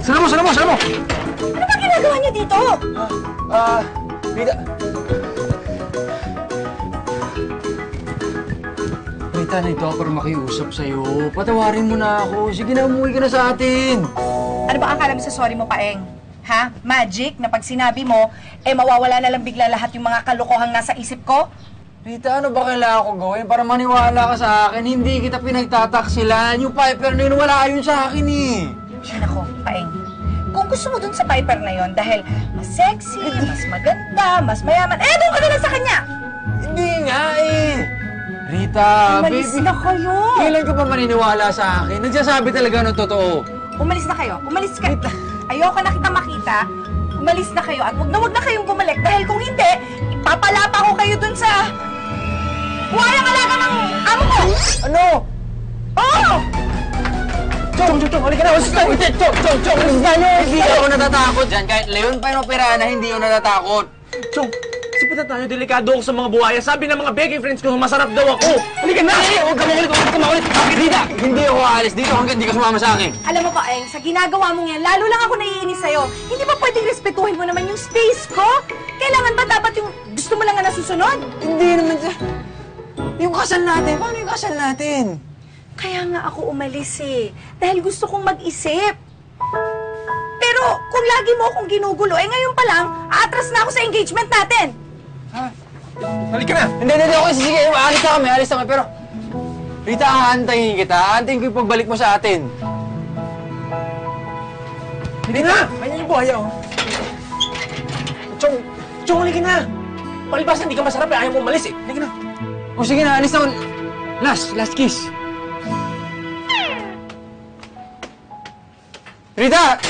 Sala mo! Ano ba ginagawa niyo dito? Rita... Rita, nandito ako para makiusap sa'yo. Patawarin mo na ako. Sige na, umuwi ka na sa atin. Ano ba akala mo sa sorry mo, Paeng? Ha? Magic na pag sinabi mo, mawawala na lang bigla lahat yung mga kalokohang nasa isip ko? Rita, ano ba kailangan ko gawin para maniwala ka sa akin? Hindi kita pinagtataksilan. Yung Piper na yun, wala yun sa akin eh. Siya nako, Paeng. Kung gusto mo dun sa Piper na yon dahil mas sexy, mas maganda, mas mayaman, doon ka na lang sa kanya! Hindi nga eh. Rita, Umalis baby. na kayo! Kailan ka pa maniniwala sa akin? Nagsasabi talaga ng totoo. Umalis na kayo. Umalis ka. Ayoko na kita makita. Umalis na kayo at wag na kayong bumalik dahil kung hindi, ipapalapa ko kayo dun sa buhayang alaga ng amo ko! Ano? Oo! Chong! Halika na! Chong! Hindi ako natatakot dyan. Kahit leon pa yung opera na hindi ako natatakot. Chong, siputan tayo. Delikado ako sa mga buhaya. Sabi ng mga begging friends ko, masarap daw ako. Halika na! Huwag ka makulit! Bakit, Rita? Hindi ako aalis dito hanggang hindi ka sumama sa akin. Alam mo, Paeng, sa ginagawa mong yan, lalo lang ako naiinis sa'yo. Hindi ba pwedeng respetuhin mo naman yung space ko? Kailangan ba dapat yung gusto mo lang nga nasusunod? Hindi naman siya. Yung kasal natin. Paano yung kasal natin? Kaya nga ako umalis eh. Dahil gusto kong mag-isip. Pero kung lagi mo akong ginugulo, ngayon pa lang, aatras na ako sa engagement natin. Halika na! Hindi. Okay, sige. Alis na kami. Pero, Rita, aantayin kita. Aantayin ko yung pagbalik mo sa atin. Hindi na! Ayan yung buhaya, oh. Chong, halika na! Palibas, hindi ka masarap eh. Ayaw mo umalis eh. Halika na. O sige na, alis na ako. Last kiss. Rita!